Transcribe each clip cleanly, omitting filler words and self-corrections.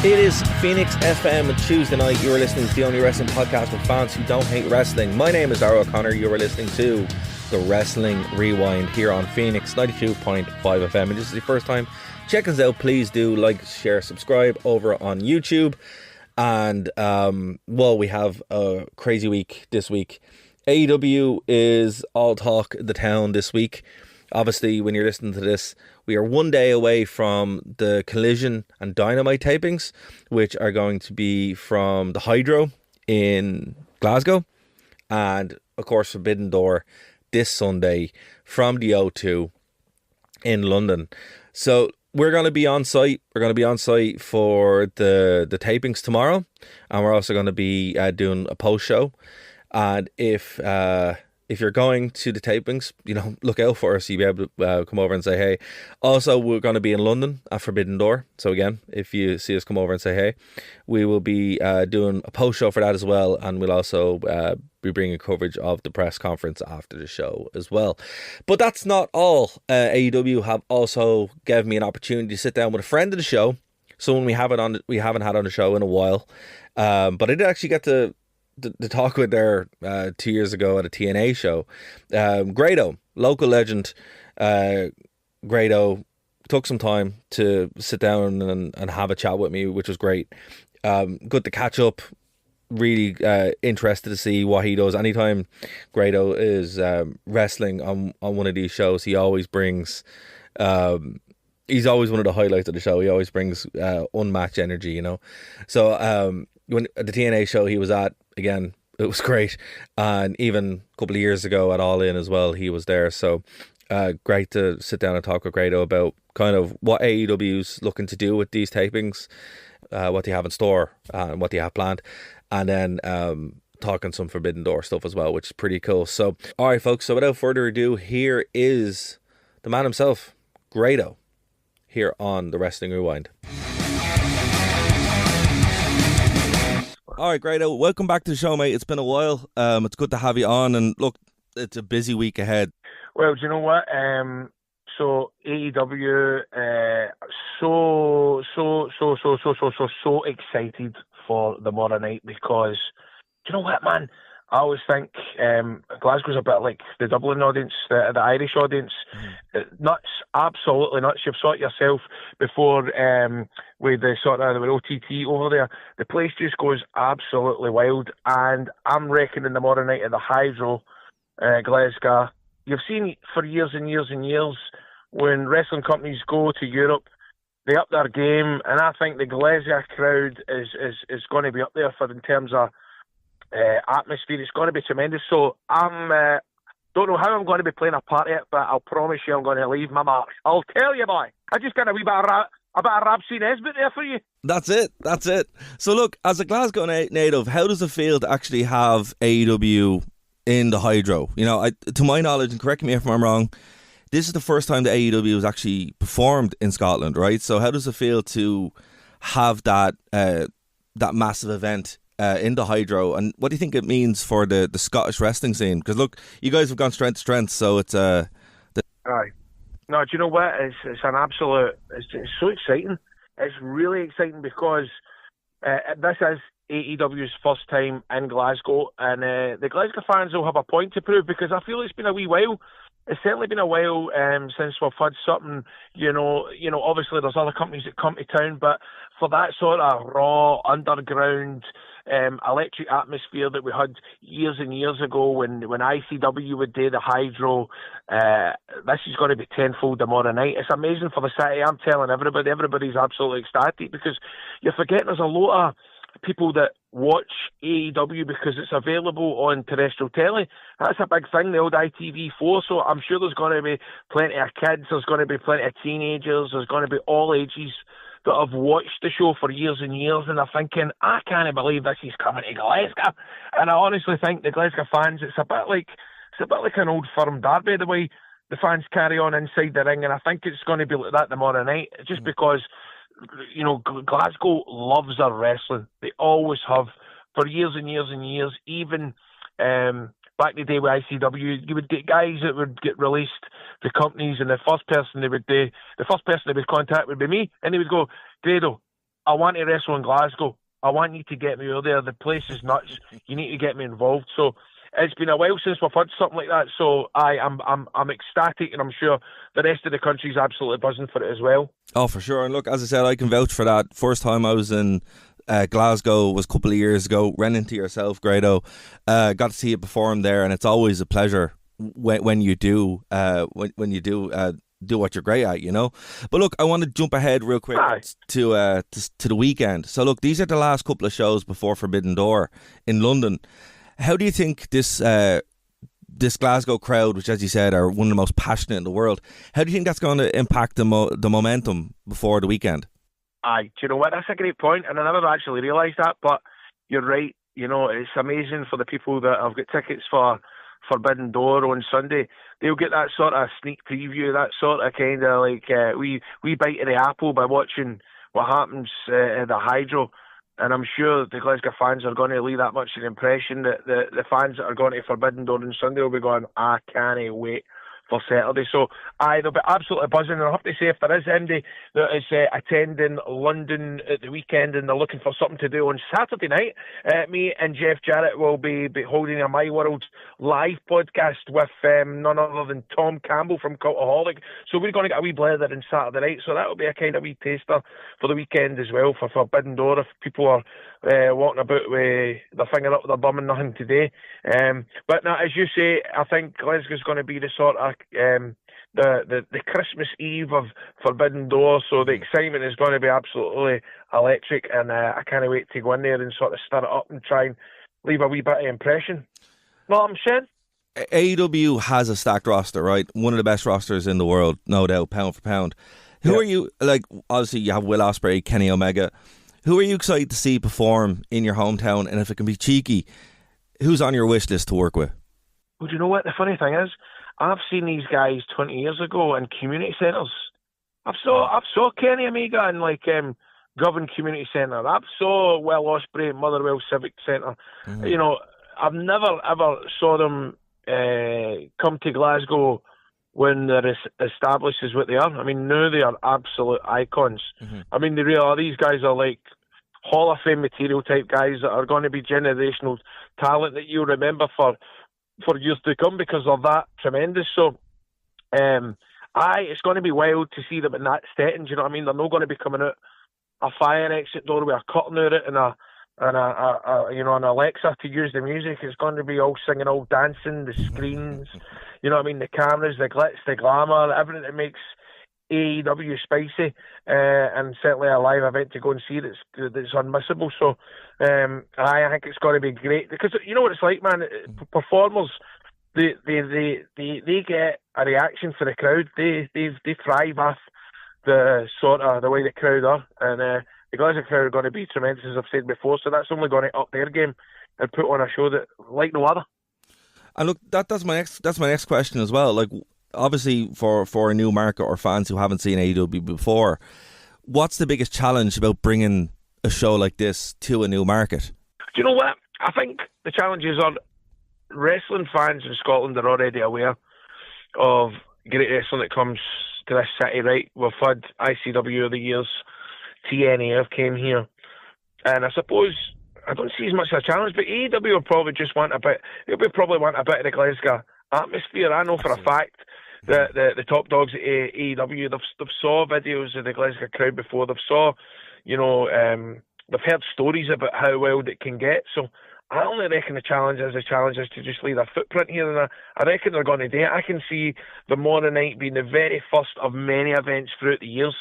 It is Phoenix FM on Tuesday night. You are listening to the only wrestling podcast with fans who don't hate wrestling. My name is Darragh O'Connor. You are listening to the Wrestling Rewind here on Phoenix 92.5 FM. And this is your first time, check us out. Please do like, share, subscribe over on YouTube. And, we have a crazy week this week. AEW is all talk the town this week. Obviously, when you're listening to this, we are one day away from the Collision and Dynamite tapings, which are going to be from the Hydro in Glasgow. And, of course, Forbidden Door this Sunday from the O2 in London. So we're going to be on site. We're going to be on site for the tapings tomorrow. And we're also going to be doing a post show. And if you're going to the tapings, look out for us. You'll be able to come over and say hey. Also, we're going to be in London at Forbidden Door. So again, if you see us, come over and say hey. We will be doing a post show for that as well. And we'll also be bringing coverage of the press conference after the show as well. But that's not all. AEW have also given me an opportunity to sit down with a friend of the show. Someone we haven't had on the show in a while. But I did actually get to talk with there 2 years ago at a TNA show. Grado, local legend. Grado took some time to sit down and have a chat with me, which was great. Good to catch up. Really interested to see what he does. Anytime Grado is wrestling on one of these shows, he always brings... he's always one of the highlights of the show. He always brings unmatched energy, So when at the TNA show he was at, again, it was great. And even a couple of years ago at All In as well, he was there. So great to sit down and talk with Grado about kind of what AEW's looking to do with these tapings, what they have in store and what they have planned. And then talking some Forbidden Door stuff as well, which is pretty cool. So, all right, folks. So without further ado, here is the man himself, Grado, here on the Wrestling Rewind. All right, Grado, welcome back to the show, mate. It's been a while. It's good to have you on, and look, it's a busy week ahead. Well, do you know what? So AEW, so excited for tomorrow night because, do you know what, man? I always think Glasgow's a bit like the Dublin audience, the Irish audience. Nuts, absolutely nuts. You've saw it yourself before with the sort of the OTT over there. The place just goes absolutely wild. And I'm reckoning tomorrow night at the Hydro, Glasgow. You've seen for years and years and years when wrestling companies go to Europe, they up their game. And I think the Glasgow crowd is going to be up there in terms of atmosphere. It's going to be tremendous. So I'm don't know how I'm going to be playing a part of it, but I'll promise you I'm going to leave my mark. I'll tell you, boy. I just got a wee bit of Rhapsody Nesbitt there for you. That's it. So look, as a Glasgow native, how does it feel to actually have AEW in the Hydro? To my knowledge, and correct me if I'm wrong, this is the first time the AEW was actually performed in Scotland, right? So how does it feel to have that massive event in the Hydro, and what do you think it means for the Scottish wrestling scene? Because look, you guys have gone strength to strength, so it's Aye. No, do you know what? It's an absolute. It's so exciting. It's really exciting because this is AEW's first time in Glasgow, and the Glasgow fans will have a point to prove because I feel it's been a wee while. It's certainly been a while since we've had something, obviously there's other companies that come to town, but for that sort of raw, underground, electric atmosphere that we had years and years ago when ICW would do the Hydro, this is going to be tenfold tomorrow night. It's amazing for the city. I'm telling everybody's absolutely ecstatic because you're forgetting there's a lot of people that watch AEW because it's available on terrestrial telly. That's a big thing, the old ITV4. So I'm sure there's going to be plenty of kids, there's going to be plenty of teenagers, there's going to be all ages that have watched the show for years and years and are thinking, I can't believe this is coming to Glasgow. And I honestly think the Glasgow fans, it's a bit like an old firm derby, the way the fans carry on inside the ring, and I think it's going to be like that tomorrow night, just because Glasgow loves their wrestling. They always have for years and years and years. Even back in the day with ICW, you would get guys that would get released to companies, and the first person they would contact would be me, and they would go, Grado, I want to wrestle in Glasgow. I want you to get me over there. The place is nuts. You need to get me involved. So it's been a while since we've had something like that. So I'm ecstatic, and I'm sure the rest of the country's absolutely buzzing for it as well. Oh, for sure. And look, as I said, I can vouch for that. First time I was in Glasgow was a couple of years ago. Ran into yourself, Grado. Got to see it perform there, and it's always a pleasure when you do do what you're great at, you know. But look, I want to jump ahead real quick to the weekend. So look, these are the last couple of shows before Forbidden Door in London. How do you think this Glasgow crowd, which as you said are one of the most passionate in the world, how do you think that's going to impact the momentum before the weekend? Do you know what? That's a great point, and I never actually realised that. But you're right. You know, it's amazing for the people that have got tickets for Forbidden Door on Sunday. They'll get that sort of sneak preview, that sort of kind of like we bite of the apple by watching what happens at the Hydro. And I'm sure the Glasgow fans are going to leave that much of an impression that the fans that are going to Forbidden Door on Sunday will be going, I can't wait for Saturday. So they'll be absolutely buzzing. And I have to say, if there is anybody that is attending London at the weekend and they're looking for something to do on Saturday night, me and Jeff Jarrett will be holding a My World live podcast with none other than Tom Campbell from Cultaholic. So we're going to get a wee blether on Saturday night. So that will be a kind of wee taster for the weekend as well for Forbidden Door if people are walking about with their finger up their bum and nothing today. But now, as you say, I think Glasgow's going to be the sort of the Christmas Eve of Forbidden Door, so the excitement is going to be absolutely electric, and I can't wait to go in there and sort of stir it up and try and leave a wee bit of impression. Know what I'm saying? AEW has a stacked roster, right? One of the best rosters in the world, no doubt, pound for pound. Who are you, like, obviously you have Will Ospreay, Kenny Omega. Who are you excited to see perform in your hometown? And if it can be cheeky, who's on your wish list to work with? Well, do you know what? The funny thing is, I've seen these guys 20 years ago in community centres. I've saw Kenny Omega in like Govan Community Centre. I've saw Will Ospreay at Motherwell Civic Centre. Mm-hmm. You know, I've never ever saw them come to Glasgow when they're established as what they are. I mean, now they are absolute icons. Mm-hmm. I mean, they really are. These guys are like Hall of Fame material type guys that are going to be generational talent that you'll remember for years to come because they're that tremendous. So, it's going to be wild to see them in that setting. Do you know what I mean? They're not going to be coming out a fire exit door with a curtain out it and an Alexa to use the music. It's going to be all singing, all dancing, the screens, you know what I mean, the cameras, the glitz, the glamour, everything that makes AEW spicy, and certainly a live event to go and see that's unmissable. So I think it's going to be great because you know what it's like, man. Performers, they get a reaction for the crowd. They thrive off the way the crowd are, and the Glasgow crowd are going to be tremendous, as I've said before. So that's only going to up their game and put on a show that like no other. And look, that's my next question as well. Like, obviously, for a new market or fans who haven't seen AEW before, what's the biggest challenge about bringing a show like this to a new market? Do you know what? I think the challenges are wrestling fans in Scotland are already aware of great wrestling that comes to this city, right? We've had ICW over the years, TNA have came here, and I suppose I don't see as much of a challenge, but AEW will probably just want a bit. They'll probably want a bit of the Glasgow atmosphere. I know for a fact that the top dogs at AEW, they've saw videos of the Glasgow crowd before. They've saw, they've heard stories about how wild it can get. So I only reckon the challenge is to just leave a footprint here, and I reckon they're going to do it. I can see the morning night being the very first of many events throughout the years.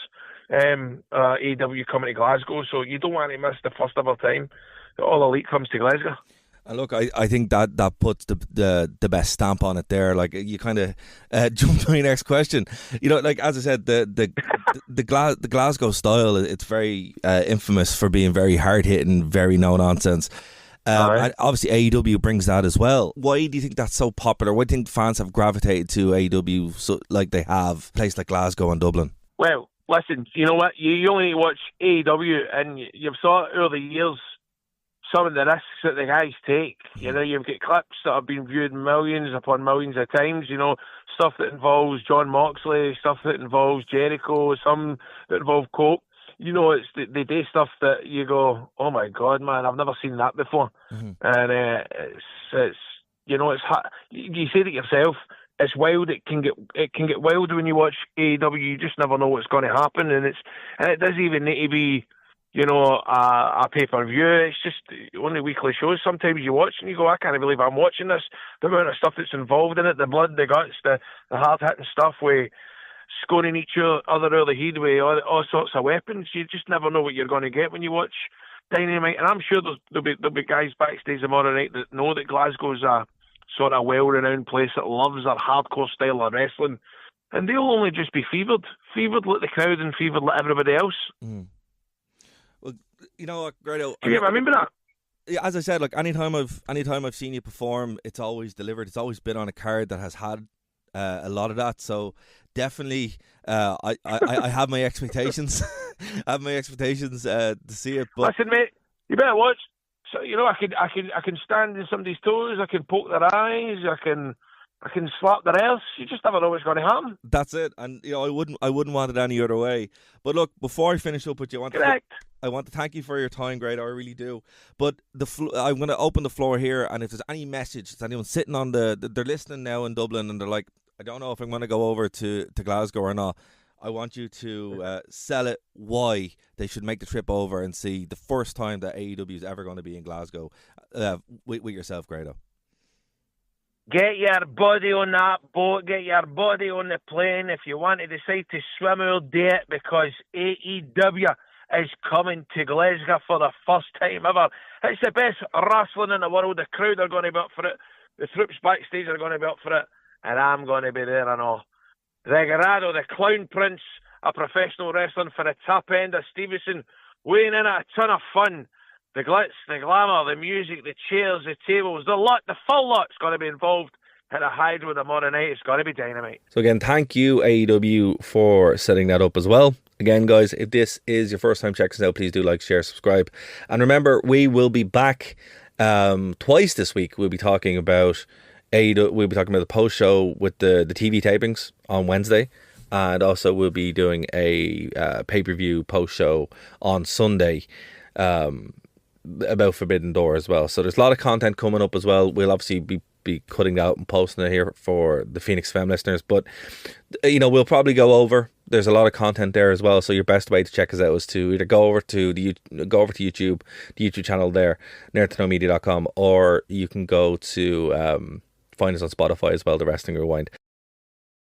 AEW coming to Glasgow, so you don't want to miss the first ever time that All Elite comes to Glasgow. And look, I think that puts the best stamp on it there. Like, you kind of jumped to my next question. You know, like, as I said, the Glasgow style, it's very infamous for being very hard hitting, very no nonsense. And obviously AEW brings that as well. Why do you think that's so popular? Why do you think fans have gravitated to AEW so like they have a place like Glasgow and Dublin? Well, listen, you know what? You only need to watch AEW, and you've saw over the years some of the risks that the guys take. You know, you've got clips that have been viewed millions upon millions of times. You know, stuff that involves John Moxley, stuff that involves Jericho, some that involve Coke. you know, it's they do stuff that you go, oh my God, man, I've never seen that before. And it's you know, it's you said it yourself. It's wild. It can get wild when you watch AEW. You just never know what's going to happen, and it doesn't even need to be, you know, a pay-per-view. It's just only weekly shows. Sometimes you watch and you go, I can't believe I'm watching this. The amount of stuff that's involved in it, the blood, the guts, the hard-hitting stuff with scoring each other out of the head with all sorts of weapons. You just never know what you're going to get when you watch Dynamite. And I'm sure there'll be guys backstage tomorrow night that know that Glasgow's a sort of well-renowned place that loves their hardcore style of wrestling. And they'll only just be fevered like the crowd and fevered like everybody else. Well, you know what, Grado? Do you remember that? As I said, like anytime I've seen you perform, it's always delivered. It's always been on a card that has had a lot of that. So definitely, I have my expectations. I have my expectations to see it. But listen, mate, you better watch. So you know, I can stand in somebody's toes. I can poke their eyes. I can slap their ass. You just never know what's going to happen. That's it. And you know, I wouldn't want it any other way. But look, before I finish up with you, I want to thank you for your time, Grado. I really do. But I'm going to open the floor here, and if there's any message, if anyone sitting on they're listening now in Dublin, and they're like, I don't know if I'm going to go over to Glasgow or not. I want you to sell it why they should make the trip over and see the first time that AEW is ever going to be in Glasgow with yourself, Grado. Get your body on that boat. Get your body on the plane. If you want to decide to swim, we'll do it, because AEW is coming to Glasgow for the first time ever. It's the best wrestling in the world. The crowd are going to be up for it. The troops backstage are going to be up for it. And I'm going to be there and all. The Grado, the Clown Prince of professional wrestling, for the top end of Stevenson, weighing in at a ton of fun. The glitz, the glamour, the music, the chairs, the tables, the full lot's going to be involved at a Hydro tomorrow night. It's got to be dynamite. So again, thank you AEW for setting that up as well. Again, guys, if this is your first time checking us out, please do like, share, subscribe. And remember, we will be back twice this week. We'll be talking about we'll be talking about the post show with the TV tapings on Wednesday, and also we'll be doing a pay-per-view post show on Sunday about Forbidden Door as well. So there's a lot of content coming up as well. We'll obviously be cutting out and posting it here for the Phoenix Femme listeners, but you know, we'll probably go over. There's a lot of content there as well, so your best way to check us out is to either go over to YouTube, the YouTube channel there, nerdtoknowmedia.com, or you can go to find us on Spotify as well, The Wrestling Rewind.